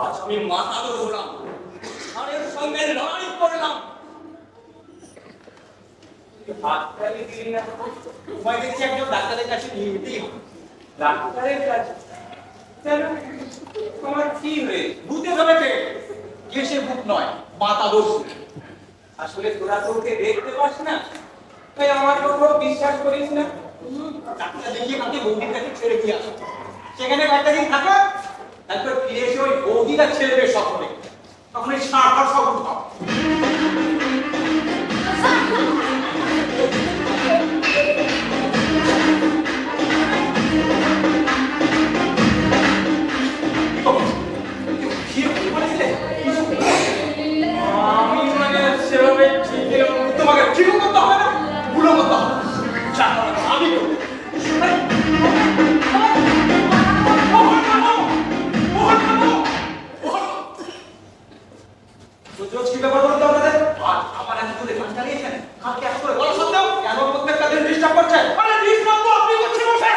আজ আমি মাতালো হলাম, ষাঁড়ের সঙ্গে লড়াই করলাম। তোমায় দেখছি একজন ডাক্তারের কাছে নিয়ে যেতেই হবে। ডাক্তারের কাছে তোমার কি হয়ে ভূতে ধরেছে? কেসে ভূত নয়, মাতালো। আসলে তোরা তো ওকে দেখতে পাস না, তাই আমার কথা বিশ্বাস করিস না। ডাক্তার দেখিয়ে কাউকে বৌদির কাছে ছেড়ে দিয়ে আসো, সেখানে কয়েকটা দিন থাকো, তারপর ফিরে এসে ওই বৌদিরা ছেড়ে সকলে, তখন এই ষাঁড় সব উঠাও। আমি মানে সেভাবে তোমাকে ঠিক করতে হবে না, ভুলো করতে হবে। আমি কি ব্যাপার বলতে আপনাদের? আমার এত করে গান চালিয়েছেন, কালকে এত করে বলা সত্ত্বেও কেন প্রত্যেকটা দিন ডিস্টার্ব করছেন? আরে ডিস্টার্ব তো আপনি করছেন বসে।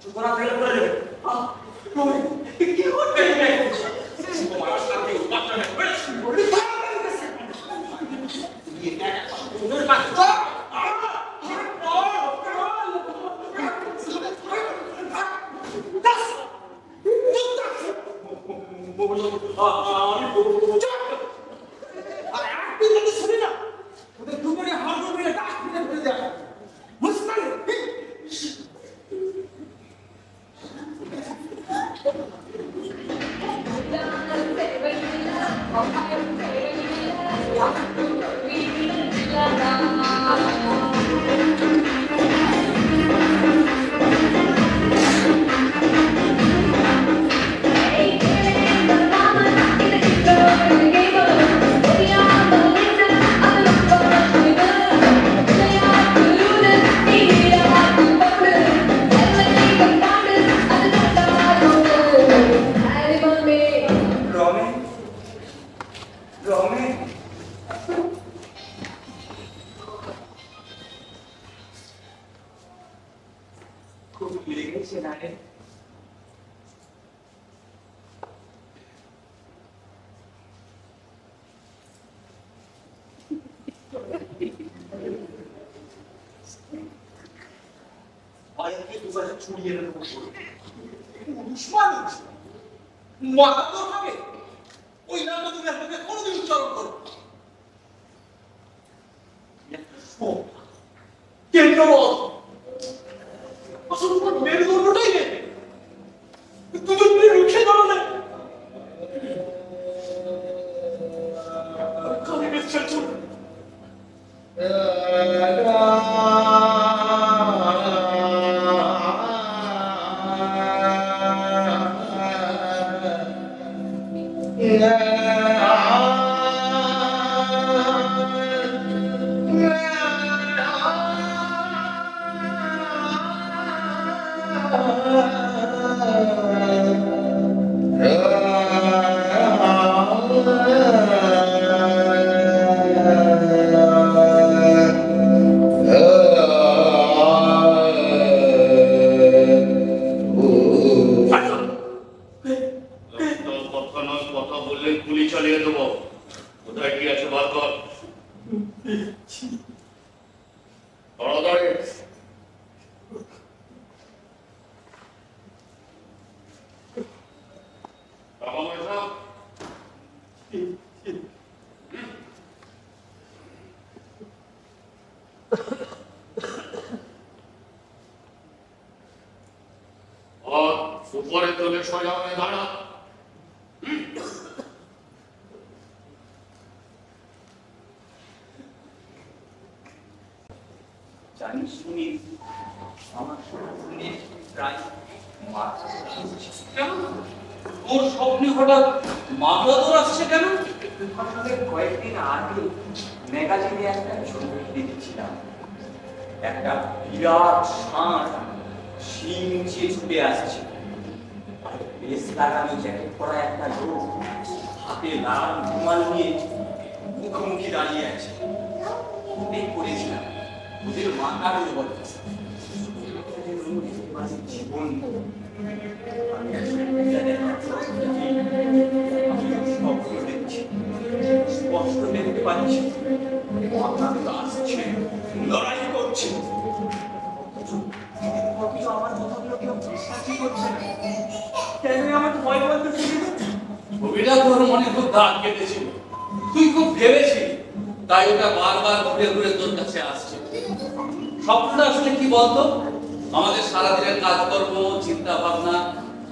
চুপ করা ফেলে করে দেবে। কি করতে তোমার সাথে বাচ্চা নেই। সুন্দর বাচ্চা ওই নামটা তুমি আপনাকে কোনোদিন উচ্চারণ করো কেন্দ্রবোধ আসলে তোমার মেরুদণ্ডটাই নেই দুজন মিলে রুখে ধরো না খালি বেশ উপরে তোলে সোজা হয়ে দাঁড়া জানি শুনি আমার শুনে প্রায় কেন ওর স্বপ্নে হঠাৎ মাতাদর আসছে কেন আসলে কয়েকদিন আগে ম্যাগাজিনে একটা ছবি দেখেছিলাম একটা বিরাট ষাঁড় শিং নিচে ছুটে আসছে বেশ লাগানো জ্যাকেট পরা একটা লোক হাতে লাল রুমাল নিয়ে মুখোমুখি দাঁড়িয়ে আছে ঠিক করেছিলাম ওদের মাথার উপর জীবন স্পষ্ট দেখতে পাচ্ছি আসছে লড়াই করছে আমার কথাগুলো কেউ বিশ্বাসই করছে না কেন আমার ভয় বলতে ছবিটা তোর মনে খুব দাগ কেটেছিল তুই খুব ভেবেছিলি তাই ওটা বারবার ঘুরে ঘুরে তোর কাছে আসছে স্বপ্নটা আসলে কি বলতো আমাদের সারাদিনের কাজকর্ম চিন্তা ভাবনা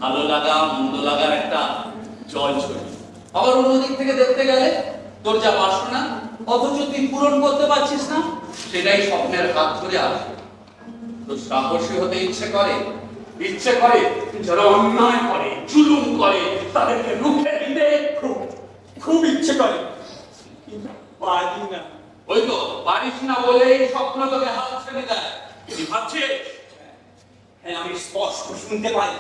ভালো লাগা মন্দ লাগার একটা জল ছবি আবার অন্যদিক থেকে দেখতে গেলে তোর যা বাসনা অথচ তুই পূরণ করতে পারছিস না সেটাই স্বপ্নের হাত ধরে আসে তো সাহসী হতে ইচ্ছে করে যারা অন্যায় করে জুলুম করে তাদেরকে রুখে দিতে খুব ইচ্ছে করে কিন্তু পারি না ওই তো পারিস না বলেই স্বপ্ন তোকে হাত ছেড়ে দেয় তুই ভাবছিস হ্যাঁ আমি স্পষ্ট শুনতে পাই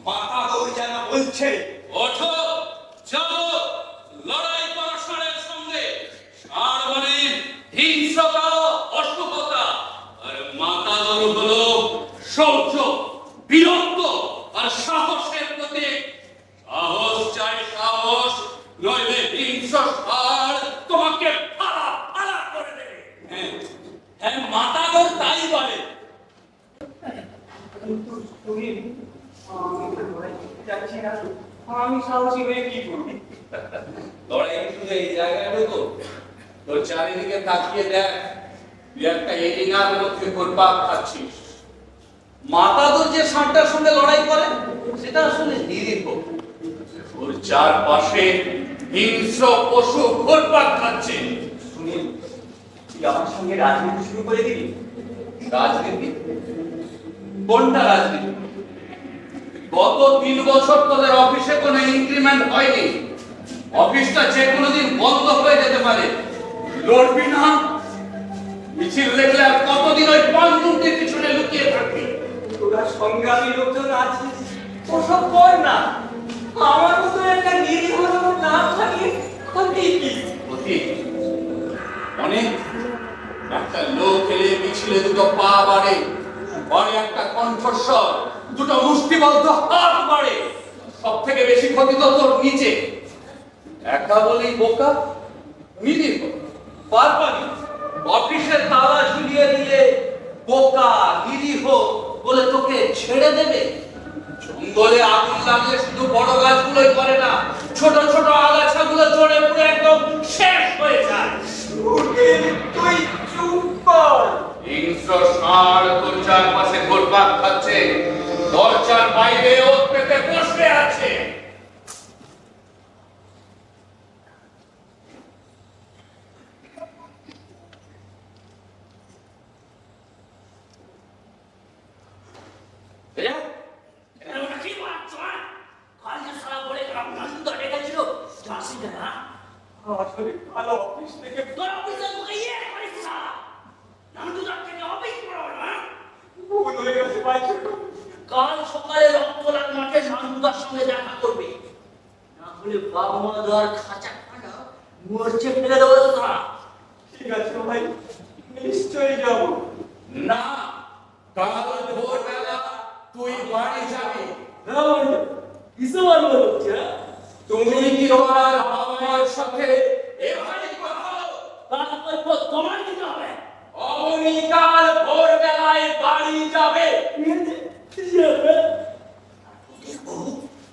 মাথা দৌড় যেন বলছে ওঠো যাও লড়াই করো ষাঁড়ের সঙ্গে ষাঁড় মানে হিংস্রতা অশুভতা আর মাথা দৌড় হলো শৌর্য বীরত্ব আর সাহসের প্রতীক সাহস চাই সাহস নইলে হিংস্র ষাঁড় তোমাকে ফালা ফালা করে দেবে হ্যাঁ মাথা দৌড় তাই বলে আমি সাহসী হয়ে কি করব লড়াই শুধু এই জায়গায় ঢুকো তোর চারিদিকে তাকিয়ে দেখ তুই একটা এরিনার মধ্যে ঘুরপাক খাচ্ছিস মাতাদুর যে ষাঁড়টার সঙ্গে লড়াই করে সেটা আসলে নিরীহ ওর চারপাশে হিংস্র পশু ঘুরপাক খাচ্ছে। সুনীল, তুই আমার সঙ্গে রাজনীতি শুরু করে দিবি? রাজনীতি? কোনটা রাজনীতি? গত 3 বছর তোদের অফিসে কোনো ইনক্রিমেন্ট হয়নি। অফিসটা যে কোনো দিন বন্ধ হয়ে যেতে পারে। লড়বি না? মিছিল দেখলে আর কতদিন ওই পানগুটির পিছনে লুকিয়ে থাকবি? তোরা সংগ্রামী লোকজন আছিস, ওসব কর না। আমার মতো একটা নিরীহ লোক না থাকলে আমি কি? অনেক একটা লোক এলে মিছিলে দুটো পা বাড়ে, পরে একটা কণ্ঠস্বর, দুটো মুষ্টিবদ্ধ হাত বাড়ে। সব থেকে বেশি ক্ষতি তো তোর নিচে। একা বলেই বোকা, নিরীহ, পারপানি। অফিসের তালা ঝুলিয়ে দিলে বোকা নিরীহ বলে তোকে ছেড়ে দেবে? জঙ্গলে আগুন লাগলে শুধু বড় গাছগুলোই করে না, ছোট ছোট আগাছাগুলো জড়ে পুরো একদম শেষ হয়ে যায়। তুই চুপ কর। হিংস্র ষাঁড় তোর চারপাশে ঘুরপাক খাচ্ছে, দরজার বাইরে ওত পেতে বসে আছে। আসলে কাল অফিস থেকে ভুল হয়ে গেছে ভাই। কাল সকালে রক্তলাল মাঠে নান্দুদার সঙ্গে দেখা করবে, না হলে বাবা মা দেওয়ার খাঁচা খানা মরচে ফেলে দেবো তোরা। ঠিক আছে ভাই, নিশ্চয়ই যাবো। না, কাল ভোরবেলা তুই বাড়ি যাবি। কিসে মারবো হচ্ছে? তুমি কি তোমার বাবার সাথে এভাবে কথা বলো? তারপর তোমার দিতে হবে। অমনি কাল ভোরবেলায় বাড়ি যাবে।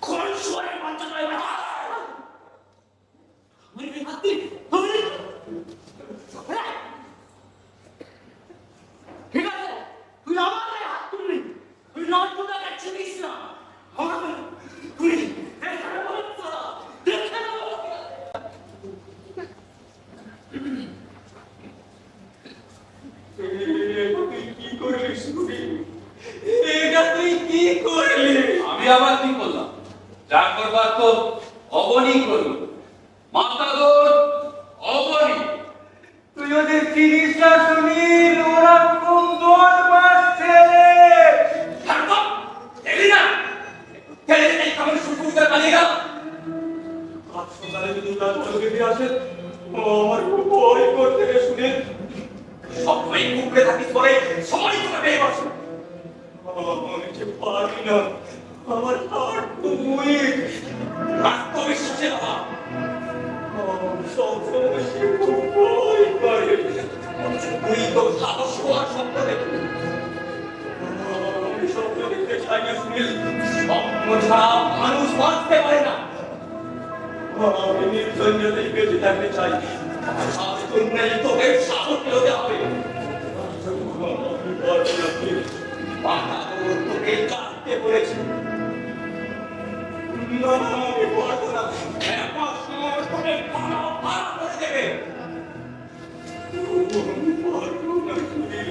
কোন শুয়ারের বাচ্চা নয় বাবা। মরবি হাতি, ঠিক আছে, তুই আমার গায়ে হাত তুলবি, তুই নয় তোকে চিনিস না। তুই দেখে নেবো তোরা, দেখে নেবো। তুই কি করলি সুনীল? এটা তুই কি করলি? আমি আবার কি করলাম? যা করবার তো অবনী করলো। মাতাদর অবনী। তুই ওদের চিনিস না সুনীল, ওরা খুব বদমাশ ছেলে। থাকো, এলি না? কেন এই কেমন শুরু করে পালিয়ে গেল? আজ সকালে যদি তার চোখে দিয়ে আসে, আমার খুব ভয় করতে রে সুনীল। সবসময় কুকড়ে থাকিস বলে সময় তোকে পেয়ে বসে। আমি যে পারি না, আমার হার্ট খুব উইক। আত্মবিশ্বাসের অভাব। সবসময় সে খুব ভয় করে। তুই তো সাহস হওয়ার স্বপ্ন দেখি। আমি স্বপ্ন দেখতে চাই না সুনীল। স্বপ্ন ছাড়া মানুষ বাঁচতে পারে না। আমি নির্জনতায় বেঁচে থাকতে চাই। সাহস নেই, তোকে সাহস পেতে হবে। আমি পারবো না সুনীল। মাতাদর তোকে কাঁদতে বলেছে। না, আমি পারবো না। একা সময় তোকে ভাড়া ভাড়া করে দেবে। আমি পারবো না সুনীল।